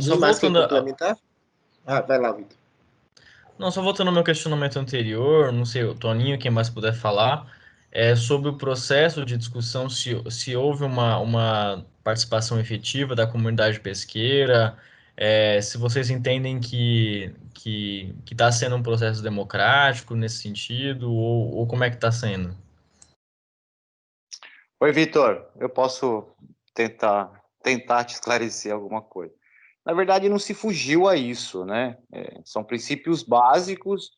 Só Alguém mais quer voltando complementar? Ah, vai lá, Vitor. Não, só voltando ao meu questionamento anterior, não sei, o Toninho, quem mais puder falar, sobre o processo de discussão, se houve uma participação efetiva da comunidade pesqueira, se vocês entendem que está sendo um processo democrático nesse sentido, ou como é que está sendo? Oi, Vitor, eu posso tentar te esclarecer alguma coisa. Na verdade, não se fugiu a isso, né? São princípios básicos,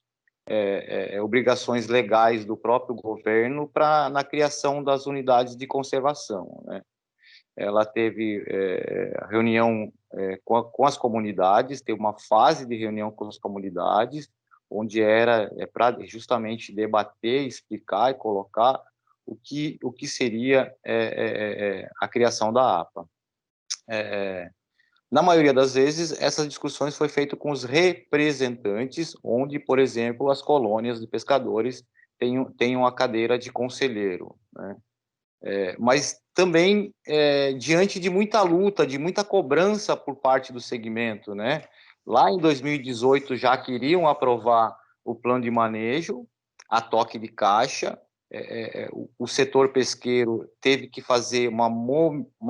obrigações legais do próprio governo na criação das unidades de conservação, né? Ela teve reunião com as comunidades, teve uma fase de reunião com as comunidades, onde era para justamente debater, explicar e colocar o que seria a criação da APA. Na maioria das vezes, essas discussões foi feito com os representantes, onde, por exemplo, as colônias de pescadores têm uma cadeira de conselheiro, né? Mas também diante de muita luta, de muita cobrança por parte do segmento, né? Lá em 2018 já queriam aprovar o plano de manejo, a toque de caixa, o setor pesqueiro teve que fazer uma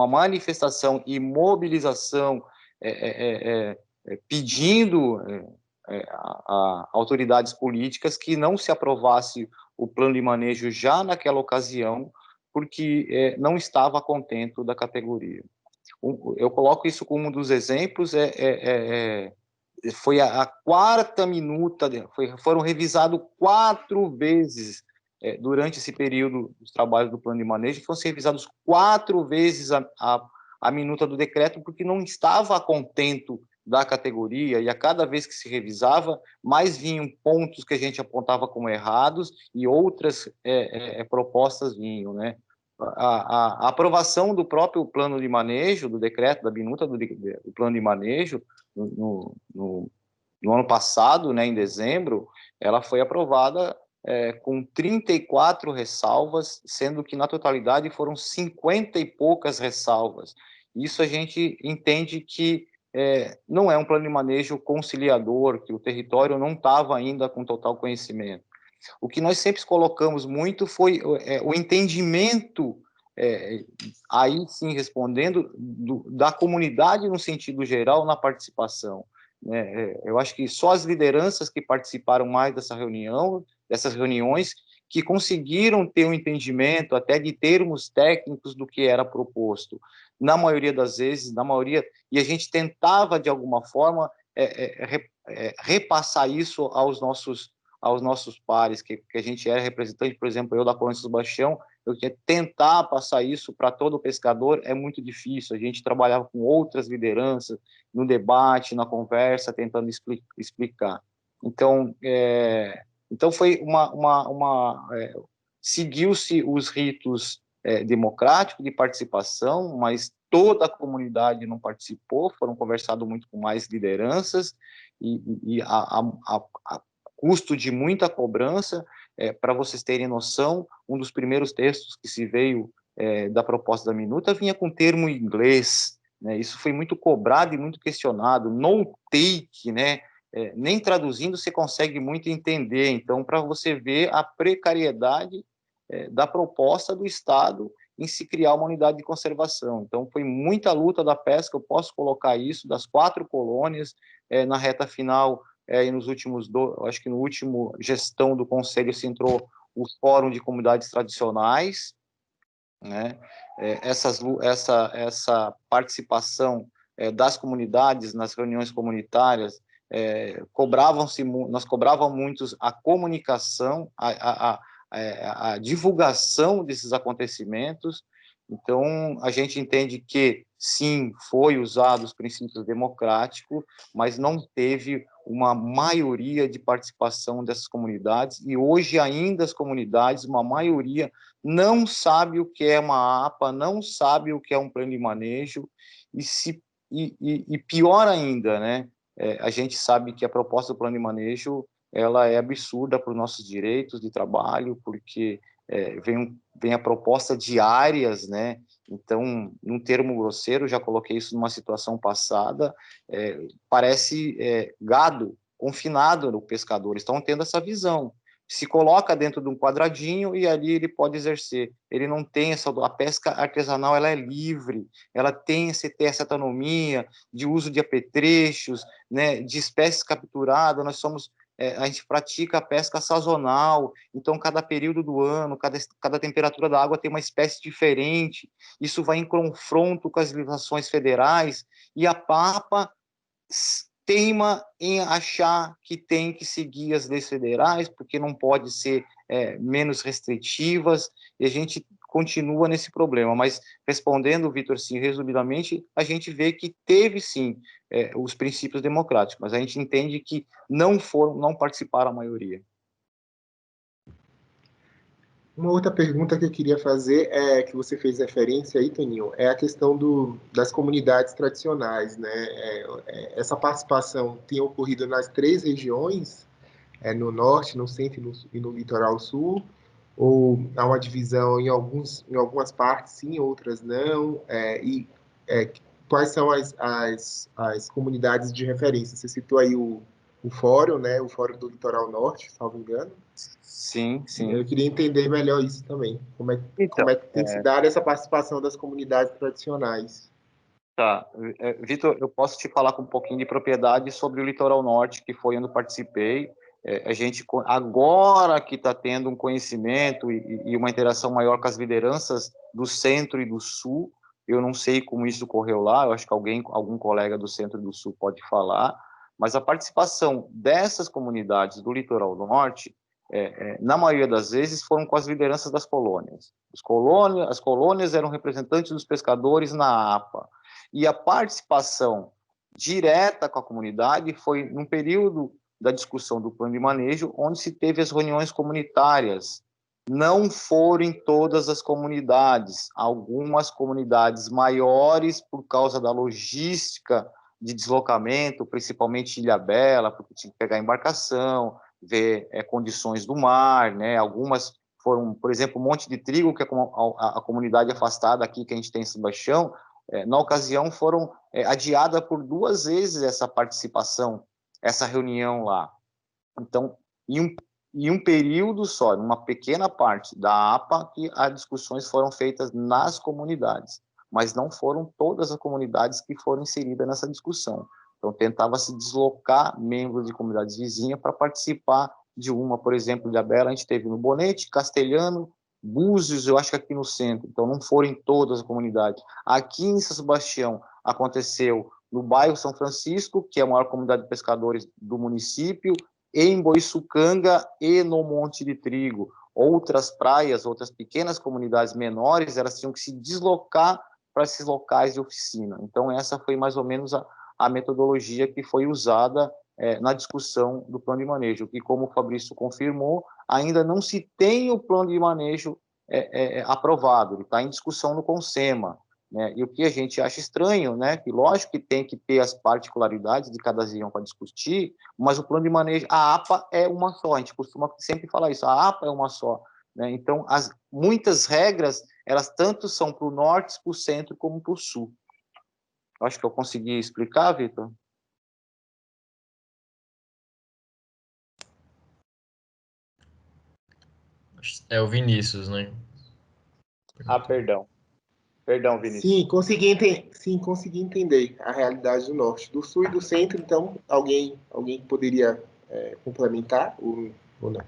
manifestação e mobilização pedindo a autoridades políticas que não se aprovasse o plano de manejo já naquela ocasião, porque não estava contento da categoria. Eu coloco isso como um dos exemplos, foi a quarta minuta, foram revisados 4 vezes durante esse período dos trabalhos do plano de manejo, foram revisados 4 vezes a minuta do decreto, porque não estava contento da categoria, e a cada vez que se revisava, mais vinham pontos que a gente apontava como errados, e outras propostas vinham, né? A aprovação do próprio plano de manejo, do decreto, da minuta do plano de manejo, no ano passado, né, em dezembro, ela foi aprovada com 34 ressalvas, sendo que na totalidade foram 50 e poucas ressalvas. Isso a gente entende que não é um plano de manejo conciliador, que o território não estava ainda com total conhecimento. O que nós sempre colocamos muito foi o entendimento, aí sim respondendo, da comunidade no sentido geral, na participação. Eu acho que só as lideranças que participaram mais dessas reuniões, que conseguiram ter um entendimento até de termos técnicos do que era proposto. Na maioria das vezes, e a gente tentava, de alguma forma, repassar isso aos nossos pares, que a gente era representante, por exemplo, eu da Colônia Sebastião, eu queria tentar passar isso para todo o pescador, é muito difícil, a gente trabalhava com outras lideranças, no debate, na conversa, tentando explicar. Então, foi seguiu-se os ritos democráticos de participação, mas toda a comunidade não participou, foram conversados muito com mais lideranças, e a custo de muita cobrança. Para vocês terem noção, um dos primeiros textos que se veio da proposta da minuta vinha com termo em inglês, né? Isso foi muito cobrado e muito questionado. No take, né? Nem traduzindo você consegue muito entender. Então, para você ver a precariedade da proposta do Estado em se criar uma unidade de conservação. Então, foi muita luta da pesca, eu posso colocar isso, das 4 colônias, na reta final, e nos últimos, acho que no último gestão do Conselho se entrou o Fórum de Comunidades Tradicionais, né? Essa participação das comunidades nas reuniões comunitárias, nós cobrávamos muitos a comunicação, a divulgação desses acontecimentos. Então, a gente entende que, sim, foi usado os princípios democráticos, mas não teve uma maioria de participação dessas comunidades, e hoje ainda as comunidades, uma maioria, não sabe o que é uma APA, não sabe o que é um plano de manejo, e pior ainda, né? A gente sabe que a proposta do plano de manejo ela é absurda para os nossos direitos de trabalho, porque vem a proposta de áreas, né? Então, num termo grosseiro, já coloquei isso numa situação passada, parece gado confinado no pescador. Estão tendo essa visão. Se coloca dentro de um quadradinho e ali ele pode exercer. Ele não tem a pesca artesanal, ela é livre, ela tem essa autonomia de uso de apetrechos, né, de espécies capturadas. A gente pratica a pesca sazonal, então cada período do ano, cada temperatura da água tem uma espécie diferente. Isso vai em confronto com as legislações federais, e a Papa teima em achar que tem que seguir as leis federais, porque não pode ser menos restritivas, e a gente continua nesse problema. Mas, respondendo, Vitor, sim, resumidamente, a gente vê que teve, sim, os princípios democráticos, mas a gente entende que não participaram a maioria. Uma outra pergunta que eu queria fazer que você fez referência aí, Toninho, é a questão das comunidades tradicionais, né? Essa participação tem ocorrido nas 3 regiões, no norte, no centro e no litoral sul, ou há uma divisão em algumas partes sim, outras não, quais são as comunidades de referência? Você citou aí o fórum, né? O Fórum do Litoral Norte, salvo engano. Sim, sim. Eu queria entender melhor isso também. Como Então, é que tem se dado essa participação das comunidades tradicionais? tá. Vitor, eu posso te falar com um pouquinho de propriedade sobre o Litoral Norte, que foi onde eu participei. A gente, agora que está tendo um conhecimento e uma interação maior com as lideranças do Centro e do Sul, eu não sei como isso ocorreu lá, eu acho que algum colega do Centro e do Sul pode falar, mas a participação dessas comunidades do Litoral Norte, na maioria das vezes, foram com as lideranças das colônias. As colônias eram representantes dos pescadores na APA, e a participação direta com a comunidade foi num período da discussão do plano de manejo, onde se teve as reuniões comunitárias. Não foram em todas as comunidades, algumas comunidades maiores, por causa da logística de deslocamento, principalmente Ilhabela, porque tinha que pegar embarcação, ver condições do mar, né? Algumas foram, por exemplo, Monte de Trigo, que é a comunidade afastada aqui que a gente tem em Sebastião, na ocasião foram adiada por 2 vezes essa participação, essa reunião lá. Então, em um período só, numa pequena parte da APA, que as discussões foram feitas nas comunidades, mas não foram todas as comunidades que foram inseridas nessa discussão. Então, tentava se deslocar membros de comunidades vizinhas para participar de uma, por exemplo, de Abela, a gente teve no Bonete, Castelhano, Búzios, eu acho que aqui no centro, então não foram em todas as comunidades. Aqui em São Sebastião aconteceu no bairro São Francisco, que é a maior comunidade de pescadores do município, em Boiçucanga e no Monte de Trigo. Outras praias, outras pequenas comunidades menores, elas tinham que se deslocar para esses locais de oficina. Então essa foi mais ou menos a metodologia que foi usada na discussão do plano de manejo, que, como o Fabrício confirmou, ainda não se tem o plano de manejo aprovado, ele está em discussão no CONSEMA, né? E o que a gente acha estranho, né, que lógico que tem que ter as particularidades de cada região para discutir, mas o plano de manejo, a APA é uma só, a gente costuma sempre falar isso, a APA é uma só, né? Então, muitas regras, elas tanto são para o norte, para o centro, como para o sul. Acho que eu consegui explicar, Vitor? É o Vinícius, né? Perdão. Perdão, Vinícius. Sim, consegui entender a realidade do norte, do sul e do centro. Então, alguém poderia complementar ou não?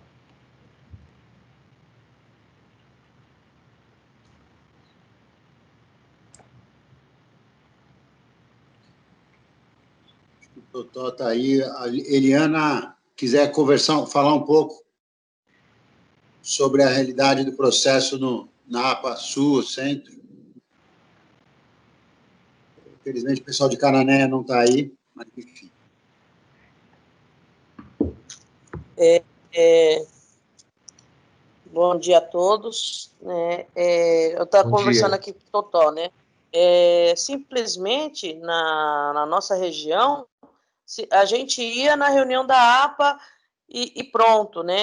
O Totó está aí. A Eliana quiser falar um pouco sobre a realidade do processo na APA Sul, Centro. Infelizmente, o pessoal de Canané não está aí, mas enfim. Bom dia a todos. Eu estava conversando aqui com o Totó, né? Simplesmente, na nossa região, a gente ia na reunião da APA e pronto, né?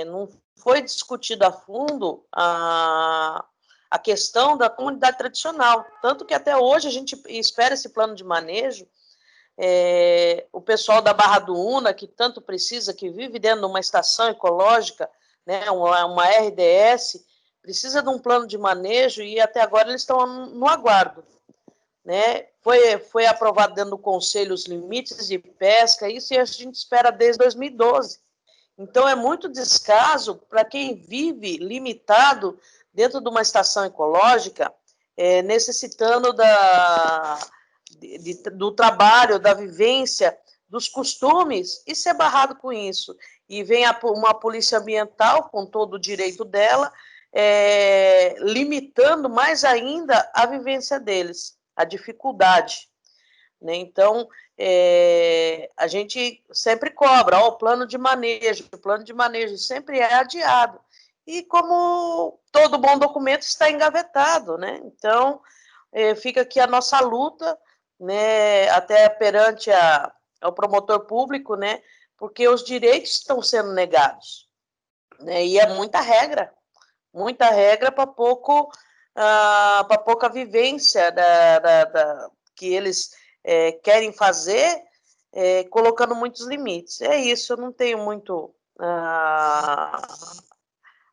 Não foi discutido a fundo a questão da comunidade tradicional, tanto que até hoje a gente espera esse plano de manejo. O pessoal da Barra do Una, que tanto precisa, que vive dentro de uma estação ecológica, né, uma RDS, precisa de um plano de manejo e até agora eles estão no aguardo. Né? Foi aprovado dentro do Conselho os limites de pesca, isso a gente espera desde 2012. Então, é muito descaso para quem vive limitado dentro de uma estação ecológica, necessitando do trabalho, da vivência, dos costumes, e ser barrado com isso. E vem uma polícia ambiental, com todo o direito dela, limitando mais ainda a vivência deles, a dificuldade. Né? Então, a gente sempre cobra, o plano de manejo sempre é adiado. E como todo bom documento está engavetado, né? Então, fica aqui a nossa luta, né, até perante ao promotor público, né, porque os direitos estão sendo negados. Né, e é muita regra para pouca vivência que eles querem fazer, colocando muitos limites. É isso, eu não tenho muito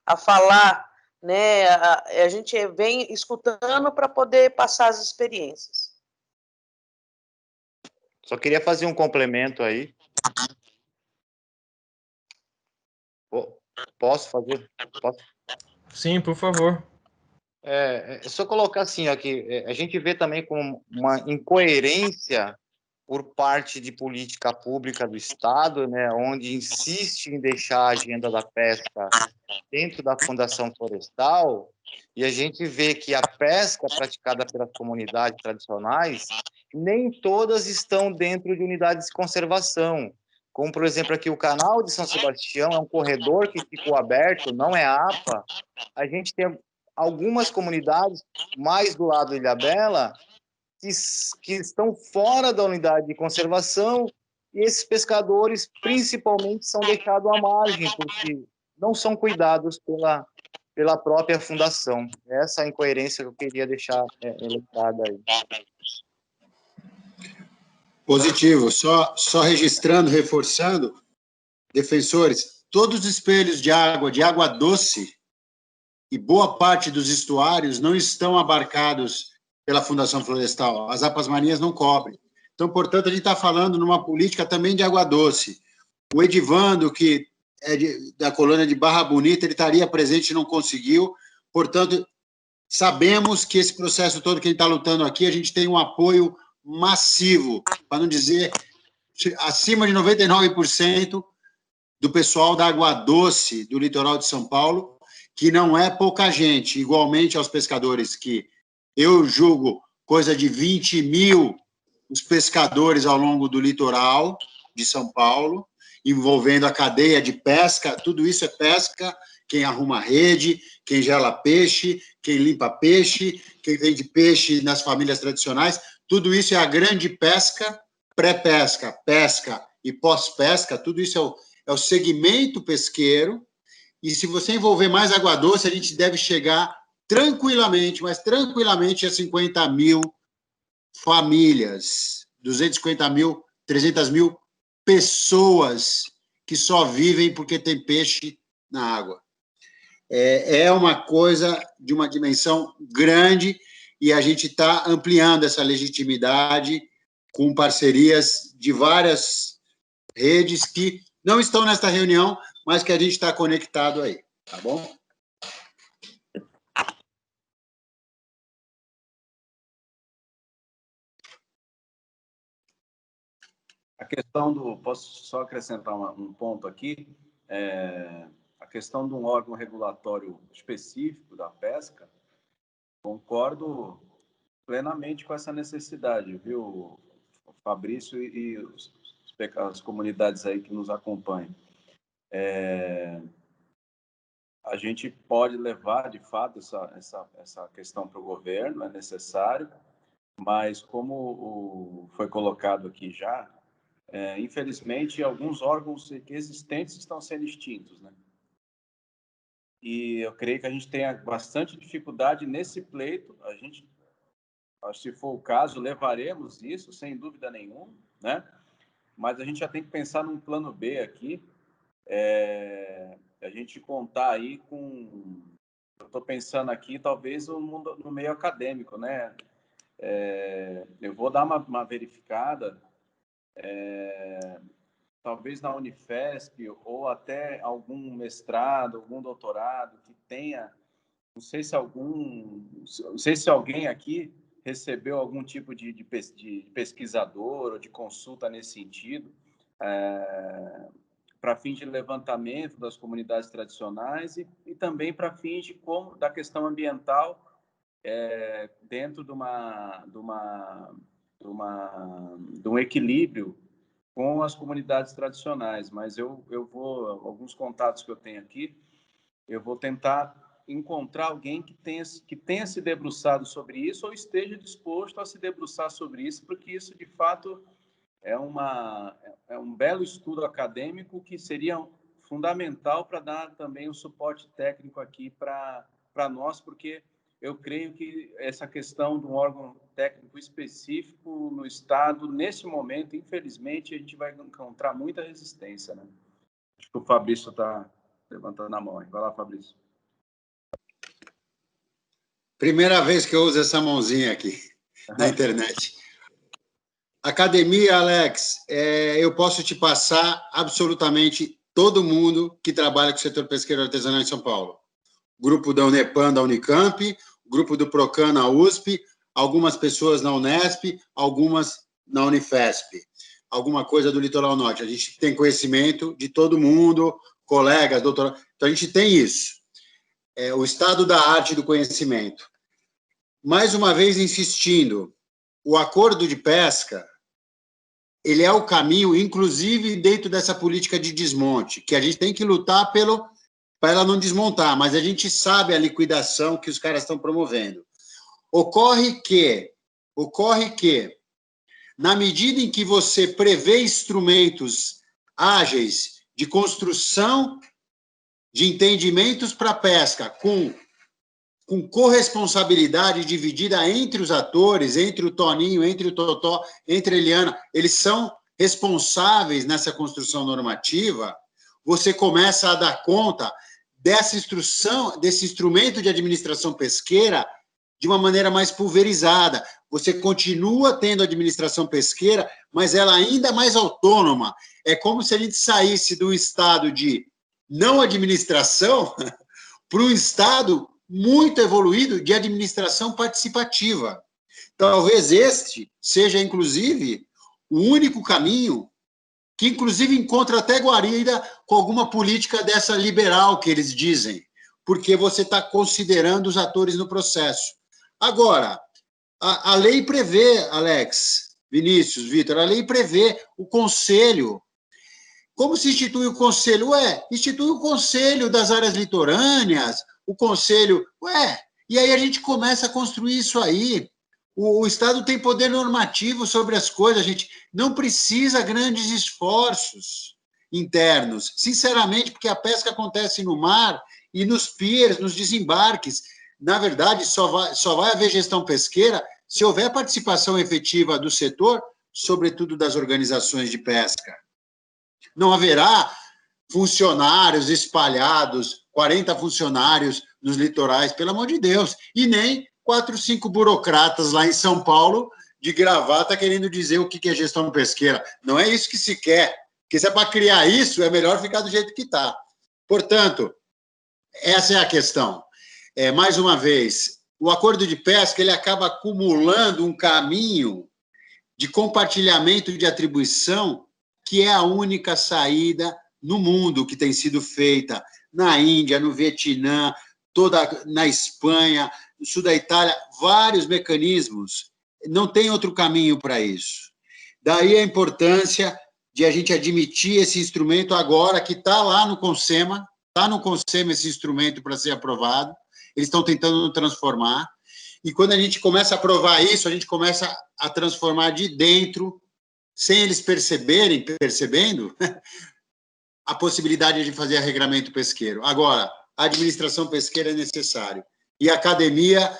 a falar, né? A gente vem escutando para poder passar as experiências. Só queria fazer um complemento aí. Posso fazer? Posso? Sim, por favor. É só colocar assim, ó, que a gente vê também como uma incoerência por parte de política pública do Estado, né, onde insiste em deixar a agenda da pesca dentro da Fundação Florestal, e a gente vê que a pesca praticada pelas comunidades tradicionais, nem todas estão dentro de unidades de conservação. Como, por exemplo, aqui o canal de São Sebastião é um corredor que ficou aberto, não é APA. A gente tem algumas comunidades mais do lado de Ilhabela que estão fora da unidade de conservação, e esses pescadores, principalmente, são deixados à margem, porque não são cuidados pela própria fundação. Essa é a incoerência que eu queria deixar elucidada aí. Positivo. Só registrando, reforçando, defensores, todos os espelhos de água doce, e boa parte dos estuários não estão abarcados pela Fundação Florestal. As APAS Marinhas não cobrem. Então, portanto, a gente está falando numa política também de água doce. O Edivando, que é da colônia de Barra Bonita, ele estaria presente e não conseguiu. Portanto, sabemos que esse processo todo que a gente está lutando aqui, a gente tem um apoio massivo, para não dizer acima de 99% do pessoal da água doce do litoral de São Paulo, que não é pouca gente, igualmente aos pescadores, que eu julgo coisa de 20 mil os pescadores ao longo do litoral de São Paulo, envolvendo a cadeia de pesca, tudo isso é pesca, quem arruma rede, quem gela peixe, quem limpa peixe, quem vende peixe nas famílias tradicionais, tudo isso é a grande pesca, pré-pesca, pesca e pós-pesca, tudo isso é o segmento pesqueiro. E se você envolver mais água doce, a gente deve chegar tranquilamente, mas tranquilamente a 50 mil famílias, 250 mil, 300 mil pessoas que só vivem porque tem peixe na água. É uma coisa de uma dimensão grande e a gente está ampliando essa legitimidade com parcerias de várias redes que não estão nesta reunião, mas que a gente está conectado aí, tá bom? A questão do... Posso só acrescentar um ponto aqui? A questão de um órgão regulatório específico da pesca, concordo plenamente com essa necessidade, viu, Fabrício e as comunidades aí que nos acompanham. A gente pode levar, de fato, essa questão para o governo, é necessário, mas como foi colocado aqui já, infelizmente, alguns órgãos existentes estão sendo extintos, né? e eu creio que a gente tenha bastante dificuldade nesse pleito. A gente, se for o caso, levaremos isso, sem dúvida nenhuma, né? Mas a gente já tem que pensar num plano B aqui, a gente contar aí com... Eu estou pensando aqui, talvez, no meio acadêmico, né? Eu vou dar uma verificada, talvez na Unifesp, ou até algum mestrado, algum doutorado que tenha... Não sei se alguém aqui recebeu algum tipo de pesquisador ou de consulta nesse sentido, para fins de levantamento das comunidades tradicionais e também para fins da questão ambiental, dentro de um equilíbrio com as comunidades tradicionais. Mas eu vou, alguns contatos que eu tenho aqui, eu vou tentar encontrar alguém que tenha se debruçado sobre isso ou esteja disposto a se debruçar sobre isso, porque isso, de fato, é um belo estudo acadêmico que seria fundamental para dar também um suporte técnico aqui para nós, porque eu creio que essa questão de um órgão técnico específico no Estado, nesse momento, infelizmente, a gente vai encontrar muita resistência, né? Acho que o Fabrício está levantando a mão aí. Vai lá, Fabrício. Primeira vez que eu uso essa mãozinha aqui na internet. Academia, Alex, eu posso te passar absolutamente todo mundo que trabalha com o setor pesqueiro artesanal em São Paulo. Grupo da Unepam, da Unicamp, grupo do Procan na USP, algumas pessoas na Unesp, algumas na Unifesp. Alguma coisa do Litoral Norte. A gente tem conhecimento de todo mundo, colegas, doutorados. Então, a gente tem isso. O estado da arte do conhecimento. Mais uma vez, insistindo, o acordo de pesca, ele é o caminho, inclusive dentro dessa política de desmonte, que a gente tem que lutar para ela não desmontar, mas a gente sabe a liquidação que os caras estão promovendo. Ocorre que, na medida em que você prevê instrumentos ágeis de construção de entendimentos para a pesca, com corresponsabilidade dividida entre os atores, entre o Toninho, entre o Totó, entre a Eliana, eles são responsáveis nessa construção normativa, você começa a dar conta dessa instrução, desse instrumento de administração pesqueira de uma maneira mais pulverizada. Você continua tendo administração pesqueira, mas ela ainda mais autônoma. É como se a gente saísse do estado de não administração para um estado muito evoluído de administração participativa. Talvez este seja, inclusive, o único caminho que, inclusive, encontra até guarida com alguma política dessa liberal que eles dizem, porque você está considerando os atores no processo. Agora, a lei prevê, Alex, Vinícius, Vitor, a lei prevê o conselho. Como se institui o conselho? Institui o conselho das áreas litorâneas, o conselho... e aí a gente começa a construir isso aí. O Estado tem poder normativo sobre as coisas, a gente não precisa grandes esforços internos, sinceramente, porque a pesca acontece no mar e nos piers, nos desembarques. Na verdade, só vai haver gestão pesqueira se houver participação efetiva do setor, sobretudo das organizações de pesca. Não haverá funcionários espalhados, 40 funcionários nos litorais, pelo amor de Deus, e nem 4, 5 burocratas lá em São Paulo de gravata querendo dizer o que é gestão pesqueira. Não é isso que se quer, porque se é para criar isso, é melhor ficar do jeito que está. Portanto, essa é a questão. Mais uma vez, o acordo de pesca ele acaba acumulando um caminho de compartilhamento de atribuição que é a única saída no mundo que tem sido feita na Índia, no Vietnã, na Espanha, no sul da Itália, vários mecanismos. Não tem outro caminho para isso. Daí a importância de a gente admitir esse instrumento agora, que está lá no CONSEMA, está no CONSEMA esse instrumento para ser aprovado, eles estão tentando transformar, e quando a gente começa a aprovar isso, a gente começa a transformar de dentro, sem eles percebendo, a possibilidade de fazer arregramento pesqueiro. Agora, a administração pesqueira é necessário. E academia,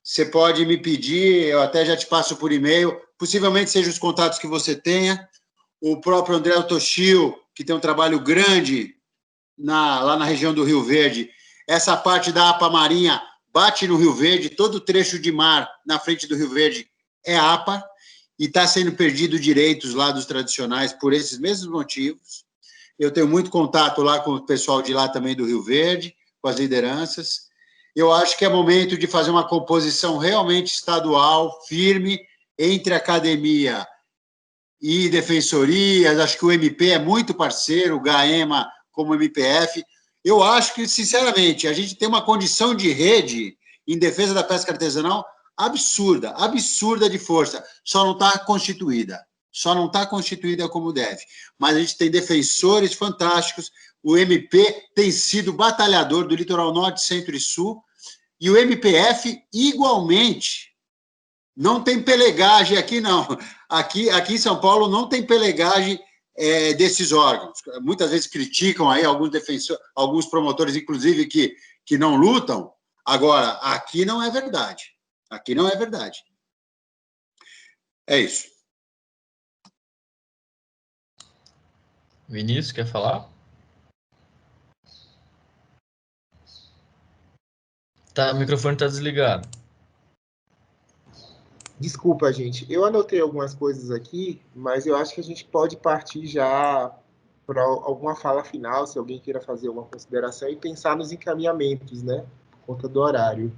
você pode me pedir, eu até já te passo por e-mail, possivelmente sejam os contatos que você tenha, o próprio André Toshio, que tem um trabalho grande lá na região do Rio Verde, essa parte da APA Marinha bate no Rio Verde, todo trecho de mar na frente do Rio Verde é APA, e está sendo perdido direitos lá dos tradicionais por esses mesmos motivos. Eu tenho muito contato lá com o pessoal de lá também do Rio Verde, com as lideranças. Eu acho que é momento de fazer uma composição realmente estadual, firme, entre academia e defensorias. Acho que o MP é muito parceiro, o GAEMA como MPF. Eu acho que, sinceramente, a gente tem uma condição de rede em defesa da pesca artesanal absurda de força. Só não está constituída como deve. Mas a gente tem defensores fantásticos, o MP tem sido batalhador do litoral norte, centro e sul, e o MPF, igualmente, não tem pelegagem aqui, não. Aqui em São Paulo não tem pelegagem desses órgãos. Muitas vezes criticam aí alguns defensores, alguns promotores, inclusive, que não lutam. Agora, aqui não é verdade. Aqui não é verdade. É isso. Vinícius, quer falar? Tá, o microfone está desligado. Desculpa, gente. Eu anotei algumas coisas aqui, mas eu acho que a gente pode partir já para alguma fala final, se alguém queira fazer alguma consideração, e pensar nos encaminhamentos, né? Por conta do horário.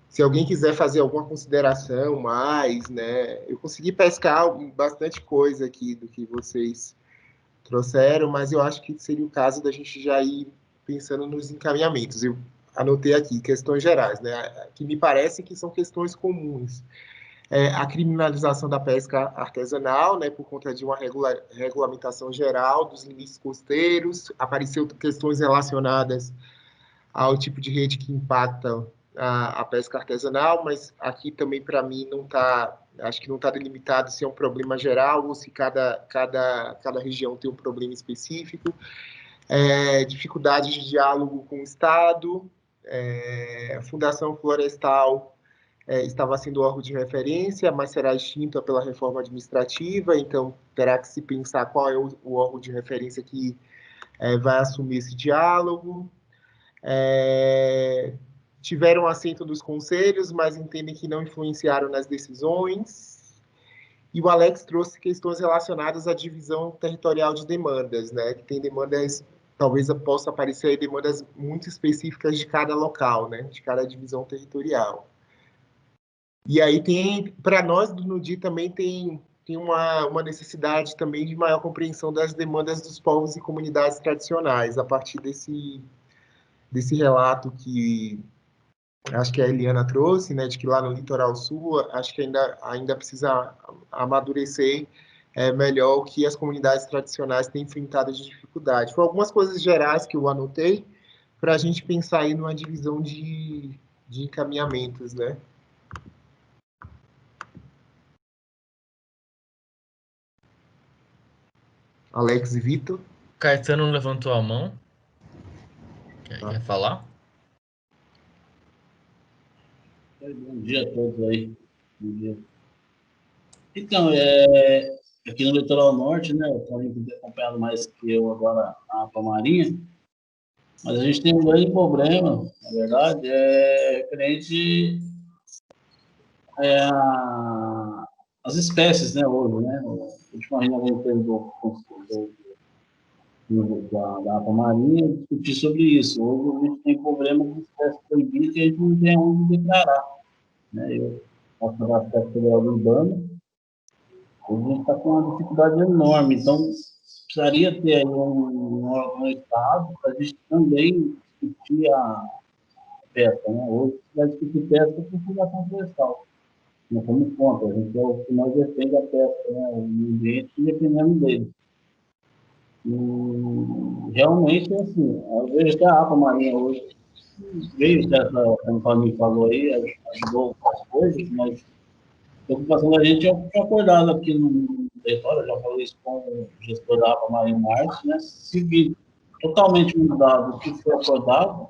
Se alguém quiser fazer alguma consideração mais, né? Eu consegui pescar bastante coisa aqui do que vocês trouxeram, mas eu acho que seria o caso da gente já ir pensando nos encaminhamentos. Eu anotei aqui questões gerais, né? Que me parece que são questões comuns. A criminalização da pesca artesanal, né? Por conta de uma regulamentação geral dos limites costeiros, apareceu questões relacionadas ao tipo de rede que impacta a pesca artesanal, mas aqui também, para mim, não está, acho que não está delimitado se é um problema geral ou se cada região tem um problema específico. Dificuldade de diálogo com o Estado, a Fundação Florestal estava sendo órgão de referência, mas será extinta pela reforma administrativa, então terá que se pensar qual é o órgão de referência que vai assumir esse diálogo. Tiveram assento dos conselhos, mas entendem que não influenciaram nas decisões. E o Alex trouxe questões relacionadas à divisão territorial de demandas, né? Que tem demandas, talvez possa aparecer aí demandas muito específicas de cada local, né? De cada divisão territorial. E aí tem, para nós do NUDI também tem uma necessidade também de maior compreensão das demandas dos povos e comunidades tradicionais, a partir desse relato que acho que a Eliana trouxe, né, de que lá no Litoral Sul, acho que ainda precisa amadurecer melhor o que as comunidades tradicionais têm enfrentado de dificuldade. Foram algumas coisas gerais que eu anotei para a gente pensar aí numa divisão de encaminhamentos, né? Alex e Vitor. Caetano levantou a mão. Quer falar? Bom dia a todos aí. Bom dia. Então, aqui no Litoral Norte, né, o Toninho tem acompanhado mais que eu agora a APA Marinha, mas a gente tem um grande problema, na verdade, referente às espécies, né, hoje, né, a última reunião da APA Marinha discutir sobre isso. Hoje a gente tem problema de espécies proibidas e a gente não tem onde declarar, né, eu posso falar da Pesca Federal Urbana. Hoje a gente está com uma dificuldade enorme, então precisaria ter aí um Estado para a gente também discutir a pesca, né? Hoje vai discutir pesca com Fundação Florestal. Nós somos contra, a gente é o que nós defende a pesca, né? O meio ambiente e dependendo dele. E realmente, assim, eu vejo que a APA Marinha hoje veio, como o Paulinho falou aí, ajudou com as coisas, mas a preocupação da gente é ficar acordado aqui no território, eu já falei isso com o gestor da APA Marinha Marte, né? Seguir totalmente mudado do que foi acordado.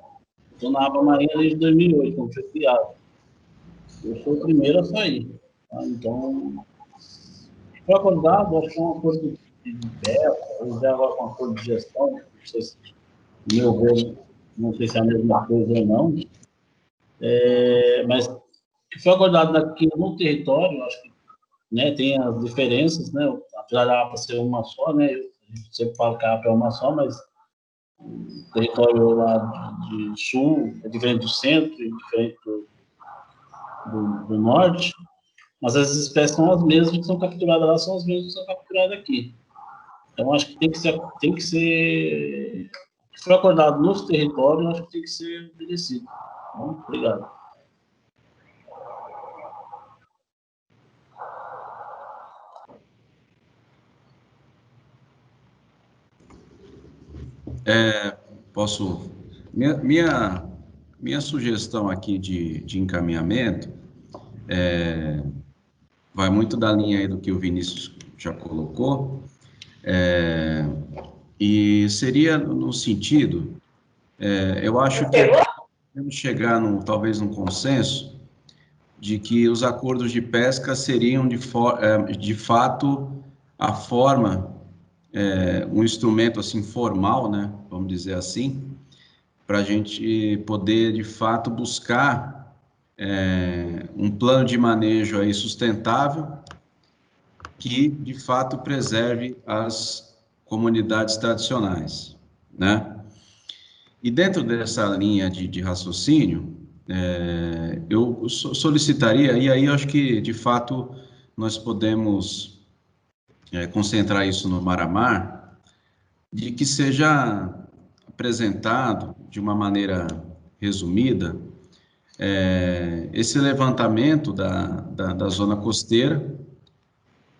Estou na aba marinha desde 2008, quando foi criado. Eu sou o primeiro a sair. Tá? Então, foi acordado, acho que é um acordo de beta, ou já agora com um acordo de gestão, não sei se, meu ver, não sei se é a mesma coisa ou não, mas foi acordado aqui no território, acho que, né, tem as diferenças, né, apesar da APA ser uma só, né, a gente sempre fala que a APA é uma só, mas o território lá de sul é diferente do centro e diferente do norte, mas as espécies são as mesmas que são capturadas lá, são as mesmas que são capturadas aqui. Então, acho que tem que ser, se for acordado nos territórios, acho que tem que ser obedecido. Bom, obrigado. Posso... Minha sugestão aqui de encaminhamento vai muito da linha aí do que o Vinícius já colocou, e seria no sentido, eu acho que podemos chegar talvez num consenso de que os acordos de pesca seriam de fato a forma, um instrumento assim formal, né, vamos dizer assim, para a gente poder de fato buscar um plano de manejo aí sustentável que de fato preserve as comunidades tradicionais, né? E dentro dessa linha de raciocínio, eu solicitaria, e aí eu acho que de fato nós podemos concentrar isso no Mar-a-Mar, de que seja apresentado de uma maneira resumida esse levantamento da zona costeira,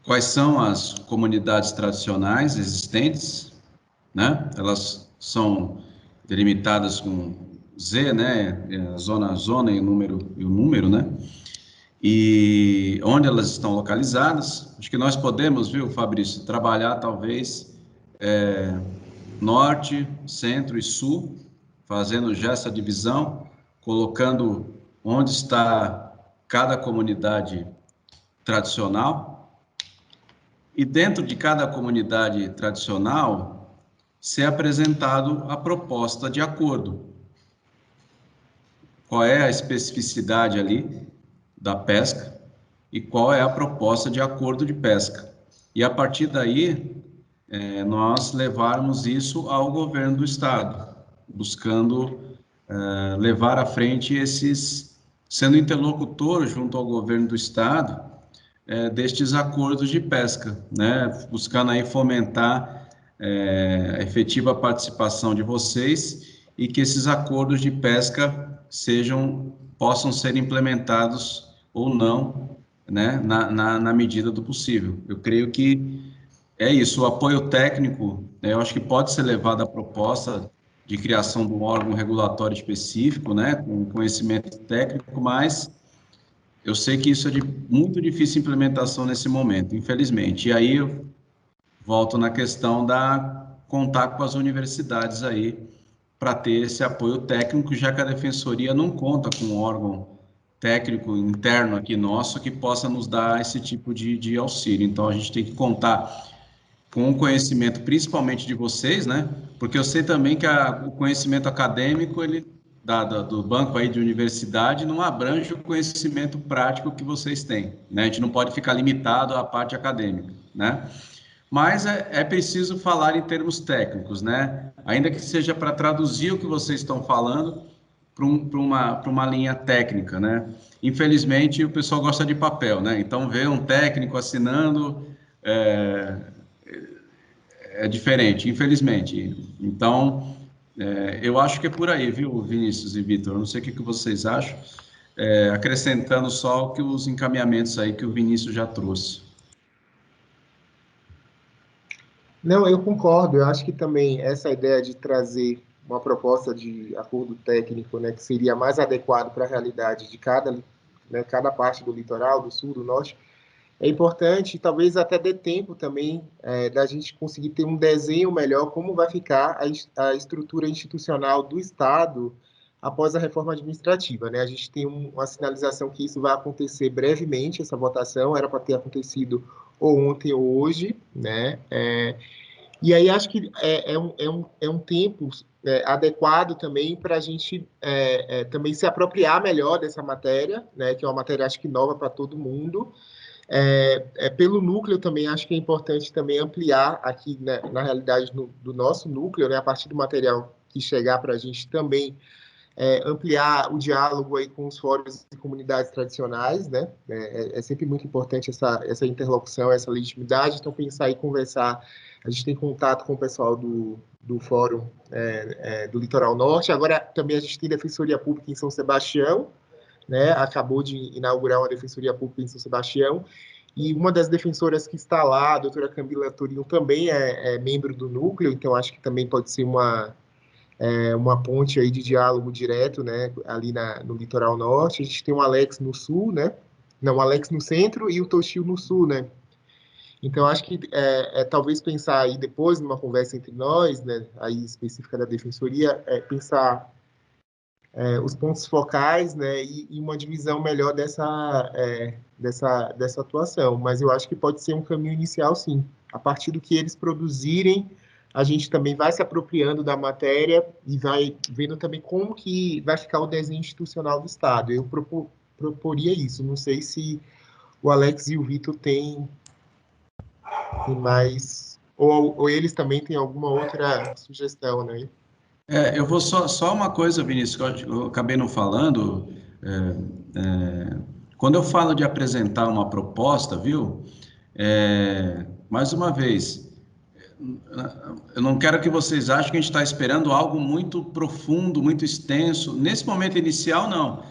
quais são as comunidades tradicionais existentes, né? Elas são delimitadas com Z, né? Zona e o número, né? E onde elas estão localizadas. Acho que nós podemos, viu, Fabrício, trabalhar talvez norte, centro e sul, fazendo já essa divisão, colocando onde está cada comunidade tradicional, e dentro de cada comunidade tradicional ser apresentado a proposta de acordo. Qual é a especificidade ali da pesca e qual é a proposta de acordo de pesca. E a partir daí, nós levarmos isso ao governo do estado, buscando levar à frente sendo interlocutor junto ao governo do estado, destes acordos de pesca, né? Buscando aí fomentar a efetiva participação de vocês e que esses acordos de pesca possam ser implementados ou não, né? Na medida do possível. Eu creio que é isso, o apoio técnico, eu acho que pode ser levado à proposta de criação de um órgão regulatório específico, né, com conhecimento técnico, mas eu sei que isso é de muito difícil implementação nesse momento, infelizmente. E aí eu volto na questão da contar com as universidades aí para ter esse apoio técnico, já que a defensoria não conta com um órgão técnico interno aqui nosso que possa nos dar esse tipo de auxílio. Então a gente tem que contar com o conhecimento, principalmente de vocês, né? Porque eu sei também que o conhecimento acadêmico, ele do banco aí de universidade, não abrange o conhecimento prático que vocês têm, né? A gente não pode ficar limitado à parte acadêmica, né? Mas é preciso falar em termos técnicos, né? Ainda que seja para traduzir o que vocês estão falando para uma linha técnica, né? Infelizmente, o pessoal gosta de papel, né? Então, ver um técnico assinando é diferente, infelizmente. Então, eu acho que é por aí, viu, Vinícius e Vitor? Eu não sei o que vocês acham, acrescentando só que os encaminhamentos aí que o Vinícius já trouxe. Não, eu concordo. Eu acho que também essa ideia de trazer uma proposta de acordo técnico, né, que seria mais adequado para a realidade de cada parte do litoral, do sul, do norte, é importante, talvez até dê tempo também da gente conseguir ter um desenho melhor como vai ficar a estrutura institucional do Estado após a reforma administrativa, né? A gente tem uma sinalização que isso vai acontecer brevemente, essa votação era para ter acontecido ou ontem ou hoje, né? E aí acho que é um tempo adequado também para a gente também se apropriar melhor dessa matéria, né? Que é uma matéria, acho que nova para todo mundo. Pelo núcleo também, acho que é importante também ampliar aqui, né, na realidade, do nosso núcleo, né? A partir do material que chegar para a gente também ampliar o diálogo aí com os fóruns e comunidades tradicionais, né? É sempre muito importante essa interlocução, essa legitimidade. Então, pensar e conversar. A gente tem contato com o pessoal do Fórum do Litoral Norte. Agora, também a gente tem Defensoria Pública em São Sebastião, né? Acabou de inaugurar uma Defensoria Pública em São Sebastião. E uma das defensoras que está lá, a doutora Camila Torino, também é membro do núcleo. Então, acho que também pode ser uma ponte aí de diálogo direto, né, ali no litoral norte. A gente tem o Alex no sul, né? Não, o Alex no centro e o Toshio no sul, né? Então, acho que talvez pensar aí depois, numa conversa entre nós, né, aí específica da defensoria, pensar os pontos focais, né, e uma divisão melhor dessa atuação. Mas eu acho que pode ser um caminho inicial, sim. A partir do que eles produzirem, a gente também vai se apropriando da matéria e vai vendo também como que vai ficar o desenho institucional do Estado. Eu proporia isso. Não sei se o Alex e o Vitor têm mais... Ou eles também têm alguma outra sugestão, né? Eu vou só uma coisa, Vinícius, que eu acabei não falando. Quando eu falo de apresentar uma proposta, viu? Mais uma vez, eu não quero que vocês achem que a gente está esperando algo muito profundo, muito extenso. Nesse momento inicial, não.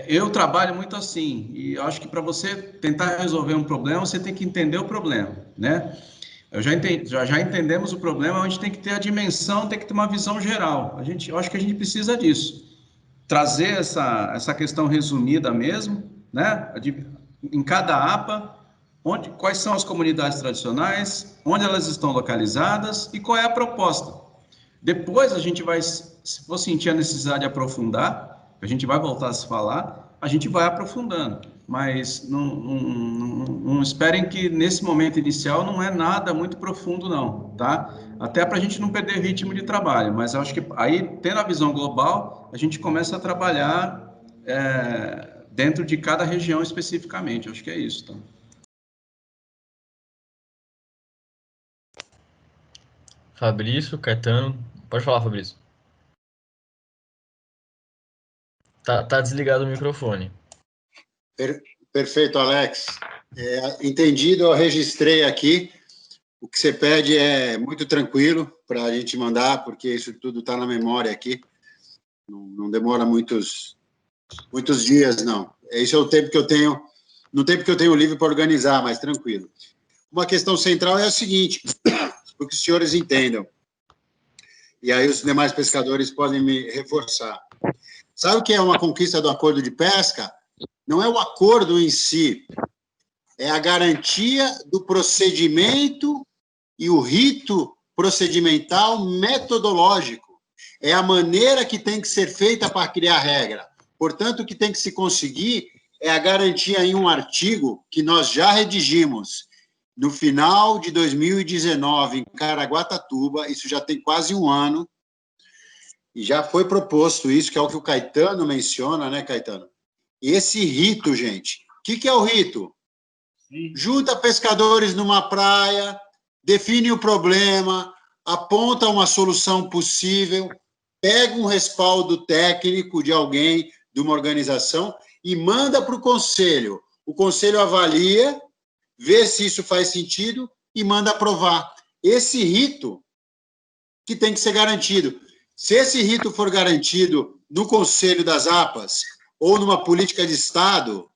Eu trabalho muito assim, e eu acho que para você tentar resolver um problema, você tem que entender o problema, né? Já entendemos o problema, a gente tem que ter a dimensão, tem que ter uma visão geral. Eu acho que a gente precisa disso. Trazer essa questão resumida mesmo, né? Em cada APA, quais são as comunidades tradicionais, onde elas estão localizadas e qual é a proposta. Depois a gente vai, se for sentir a necessidade de aprofundar, a gente vai voltar a se falar, a gente vai aprofundando. Mas não esperem que nesse momento inicial não é nada muito profundo não, tá? Até para a gente não perder ritmo de trabalho, mas eu acho que aí, tendo a visão global, a gente começa a trabalhar dentro de cada região especificamente, eu acho que é isso, tá? Fabrício, Caetano, pode falar, Fabrício. Tá desligado o microfone. Perfeito, Alex. Entendido, eu registrei aqui. O que você pede é muito tranquilo para a gente mandar, porque isso tudo está na memória aqui. Não demora muitos dias, não. Esse é o tempo que eu tenho, no tempo que eu tenho livre para organizar, mas tranquilo. Uma questão central é a seguinte, para que os senhores entendam, e aí os demais pescadores podem me reforçar. Sabe o que é uma conquista do acordo de pesca? Não é o acordo em si, é a garantia do procedimento e o rito procedimental metodológico. É a maneira que tem que ser feita para criar regra. Portanto, o que tem que se conseguir é a garantia em um artigo que nós já redigimos no final de 2019, em Caraguatatuba, isso já tem quase um ano, e já foi proposto isso, que é o que o Caetano menciona, né, Caetano? E esse rito, gente, o que é o rito? Sim. Junta pescadores numa praia, define o problema, aponta uma solução possível, pega um respaldo técnico de alguém, de uma organização, e manda para o conselho. O conselho avalia, vê se isso faz sentido e manda aprovar. Esse rito que tem que ser garantido. Se esse rito for garantido no Conselho das APAs ou numa política de Estado,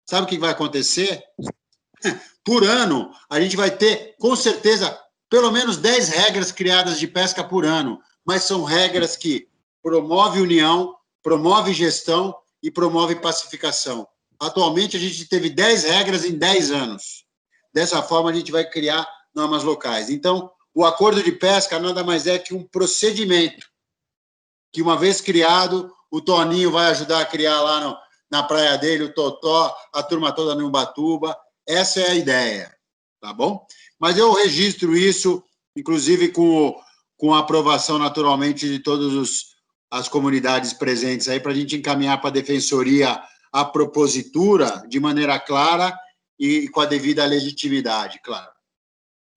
sabe o que vai acontecer? Por ano, a gente vai ter, com certeza, pelo menos 10 regras criadas de pesca por ano, mas são regras que promovem união, promovem gestão e promovem pacificação. atualmente a gente teve 10 regras em 10 anos. Dessa forma, a gente vai criar normas locais. Então, o acordo de pesca nada mais é que um procedimento que, uma vez criado, o Toninho vai ajudar a criar lá na praia dele, o Totó, a turma toda no Ubatuba. Essa é a ideia, tá bom? Mas eu registro isso, inclusive com a aprovação, naturalmente, de todas as comunidades presentes aí, para a gente encaminhar para a Defensoria a propositura de maneira clara e com a devida legitimidade, claro.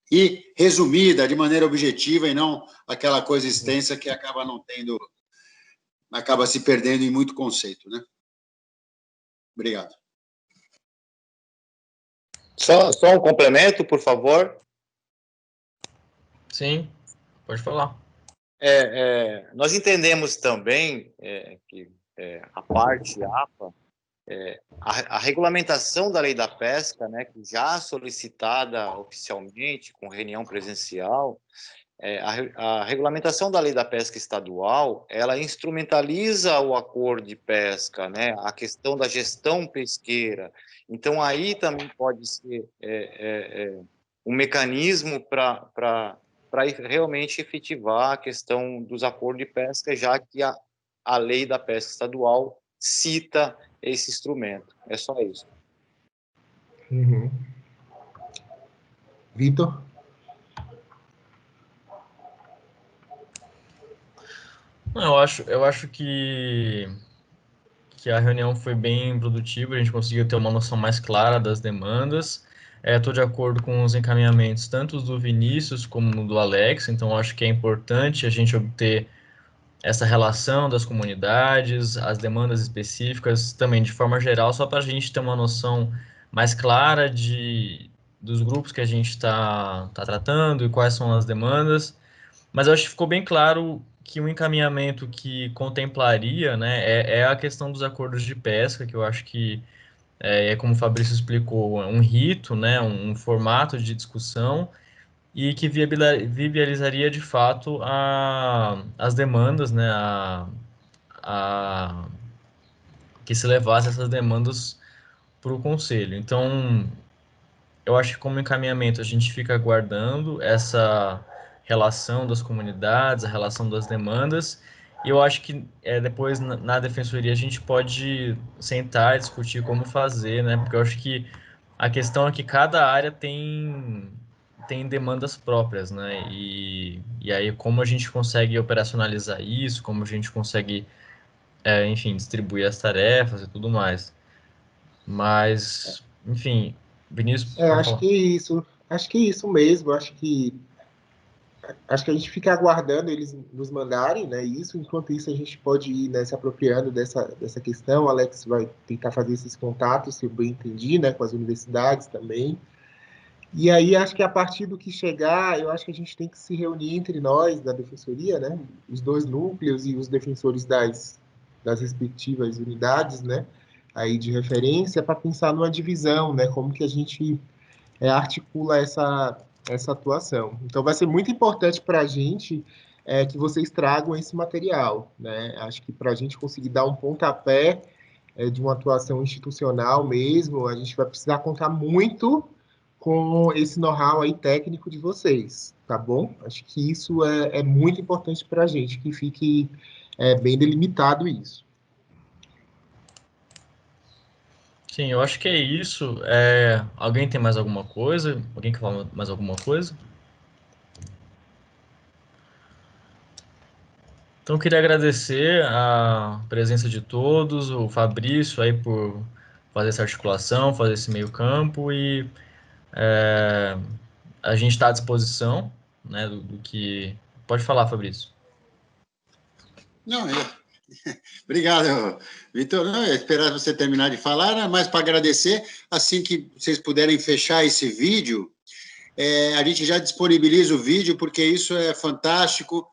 E resumida, de maneira objetiva, e não aquela coisa extensa que acaba não tendo, acaba se perdendo em muito conceito, né? Obrigado. Só um complemento, por favor. Sim, pode falar. Nós entendemos também que a parte APA, a regulamentação da lei da pesca, né, que já solicitada oficialmente com reunião presencial, a regulamentação da lei da pesca estadual, ela instrumentaliza o acordo de pesca, né, a questão da gestão pesqueira. Então, aí também pode ser um mecanismo para realmente efetivar a questão dos acordos de pesca, já que a lei da pesca estadual cita esse instrumento. É só isso. Uhum. Vitor? Não, eu acho que a reunião foi bem produtiva, a gente conseguiu ter uma noção mais clara das demandas. Estou de acordo com os encaminhamentos, tanto do Vinícius como do Alex, então acho que é importante a gente obter essa relação das comunidades, as demandas específicas, também de forma geral, só para a gente ter uma noção mais clara dos grupos que a gente está tratando e quais são as demandas. Mas eu acho que ficou bem claro que um encaminhamento que contemplaria, né, é a questão dos acordos de pesca, que eu acho que como o Fabrício explicou, um rito, né, um formato de discussão e que viabilizaria de fato as demandas, né, que se levasse essas demandas para o conselho. Então, eu acho que como encaminhamento a gente fica aguardando essa relação das comunidades, a relação das demandas, e eu acho que depois na defensoria a gente pode sentar e discutir como fazer, né? Porque eu acho que a questão é que cada área tem demandas próprias, né? E aí como a gente consegue operacionalizar isso, como a gente consegue, enfim, distribuir as tarefas e tudo mais. Mas, enfim, Vinícius, pode Acho falar. que é isso mesmo, acho que a gente fica aguardando eles nos mandarem, né, isso, enquanto isso a gente pode ir, né, se apropriando dessa questão, o Alex vai tentar fazer esses contatos, se eu bem entendi, né, com as universidades também, e aí acho que a partir do que chegar, eu acho que a gente tem que se reunir entre nós, da defensoria, né, os dois núcleos e os defensores das respectivas unidades, né, aí de referência, para pensar numa divisão, né, como que a gente articula essa atuação. Então, vai ser muito importante para a gente que vocês tragam esse material, né? Acho que para a gente conseguir dar um pontapé de uma atuação institucional mesmo, a gente vai precisar contar muito com esse know-how aí técnico de vocês, tá bom? Acho que isso é muito importante para a gente, que fique bem delimitado isso. Sim, eu acho que é isso. Alguém tem mais alguma coisa? Alguém quer falar mais alguma coisa? Então, eu queria agradecer a presença de todos, o Fabrício aí por fazer essa articulação, fazer esse meio campo e a gente está à disposição, né, do que... Pode falar, Fabrício. Não, obrigado, Vitor. Não, eu esperava você terminar de falar, né? Mas para agradecer, assim que vocês puderem fechar esse vídeo, a gente já disponibiliza o vídeo, porque isso é fantástico.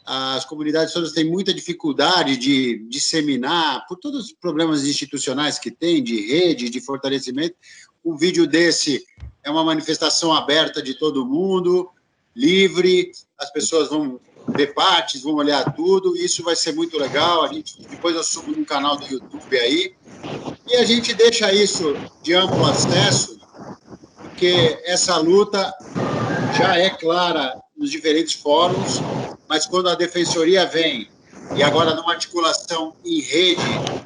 As comunidades todas têm muita dificuldade de disseminar, por todos os problemas institucionais que tem, de rede, de fortalecimento. Um vídeo desse é uma manifestação aberta de todo mundo, livre, as pessoas vão ver partes, vão olhar tudo, isso vai ser muito legal. Depois eu subo no canal do YouTube aí, E a gente deixa isso de amplo acesso, porque essa luta já é clara nos diferentes fóruns, mas quando a Defensoria vem, e agora numa articulação em rede,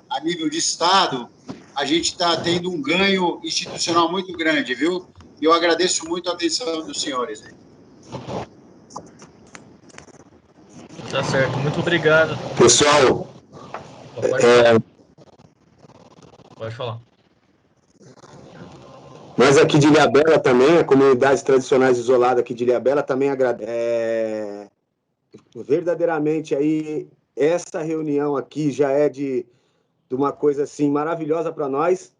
a nível de Estado, a gente está tendo um ganho institucional muito grande, viu? E eu agradeço muito a atenção dos senhores. Tá certo, muito obrigado. Pessoal, Pode falar. Mas aqui de Ilhabela também, a comunidades tradicionais isoladas aqui de Ilhabela também agradece. Verdadeiramente aí, essa reunião aqui já é de uma coisa assim maravilhosa para nós.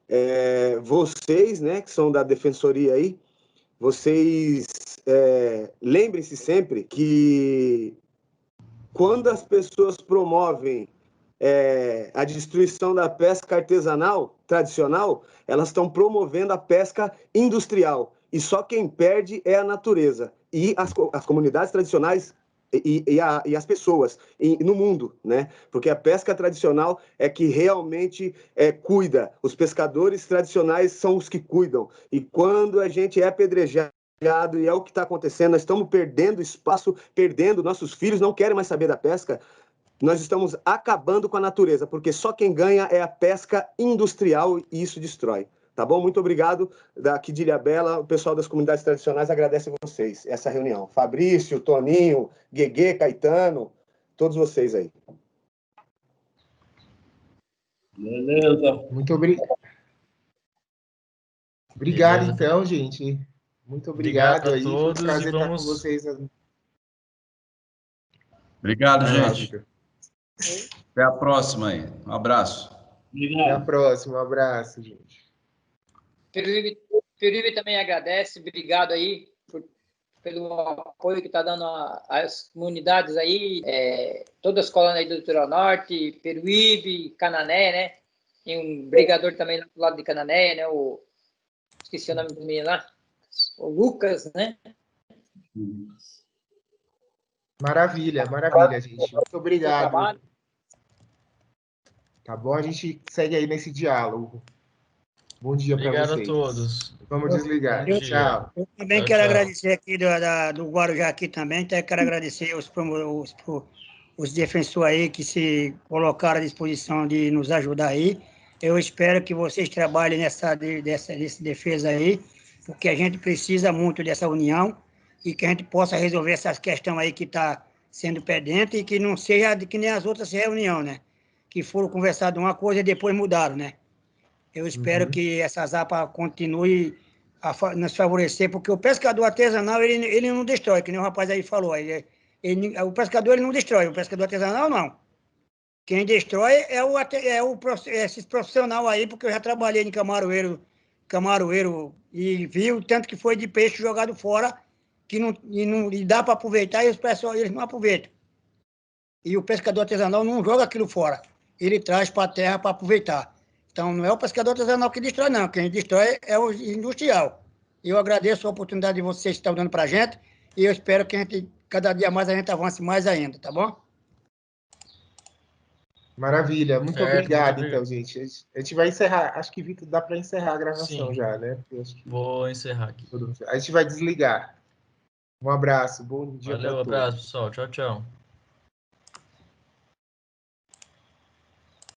Vocês, né, que são da Defensoria aí, vocês lembrem-se sempre que quando as pessoas promovem a destruição da pesca artesanal, tradicional, elas estão promovendo a pesca industrial. E só quem perde é a natureza. E as comunidades tradicionais e as pessoas no mundo, né? Porque a pesca tradicional é que realmente cuida. Os pescadores tradicionais são os que cuidam. E quando a gente é apedrejado, e é o que está acontecendo, nós estamos perdendo espaço, perdendo, nossos filhos não querem mais saber da pesca. Nós estamos acabando com a natureza, porque só quem ganha é a pesca industrial e isso destrói. Tá bom? Muito obrigado. Daqui de Ilhabela, o pessoal das comunidades tradicionais agradece a vocês essa reunião. Fabrício, Toninho, Gueguê, Caetano, todos vocês aí. Beleza. Muito obrigado. Obrigado, então, gente. Muito obrigado aí. Foi um prazer estar com vocês. Obrigado, gente. Até a próxima aí. Um abraço. Até a próxima. Um abraço, gente. Peruíbe também agradece. Obrigado aí pelo apoio que está dando às comunidades aí, todas as colônias aí do Litoral Norte, Peruíbe, Canané, né? Tem um brigador também lá do lado de Canané, né? Esqueci o nome do menino lá. O Lucas, né? Maravilha, maravilha, gente. Muito obrigado. Tá bom? A gente segue aí nesse diálogo. Bom dia para vocês. Obrigado a todos. Vamos desligar. Tchau. Eu também quero agradecer aqui do Guarujá aqui também. Quero agradecer os defensores aí que se colocaram à disposição de nos ajudar aí. Eu espero que vocês trabalhem nessa defesa aí, porque a gente precisa muito dessa união e que a gente possa resolver essas questões aí que está sendo pendente e que não seja que nem as outras reuniões, né? Que foram conversar de uma coisa e depois mudaram, né? Eu espero que essa ZAPA continue a nos favorecer, porque o pescador artesanal, ele não destrói, que nem o rapaz aí falou. O pescador ele não destrói, o pescador artesanal não. Quem destrói esses profissionais aí, porque eu já trabalhei em camaroeiro e vi o tanto que foi de peixe jogado fora, que não dá para aproveitar e os pessoal eles não aproveitam. E o pescador artesanal não joga aquilo fora, ele traz para a terra para aproveitar. Então, não é o pescador artesanal que destrói, não. Quem destrói é o industrial. Eu agradeço a oportunidade de vocês que estão dando para a gente e eu espero que cada dia mais a gente avance mais ainda, tá bom? Maravilha. Muito obrigado, então, gente. A gente vai encerrar. Acho que, Vitor, dá para encerrar a gravação já, né? Vou encerrar aqui. A gente vai desligar. Um abraço. Bom dia para todos. Valeu, abraço, pessoal. Tchau, tchau.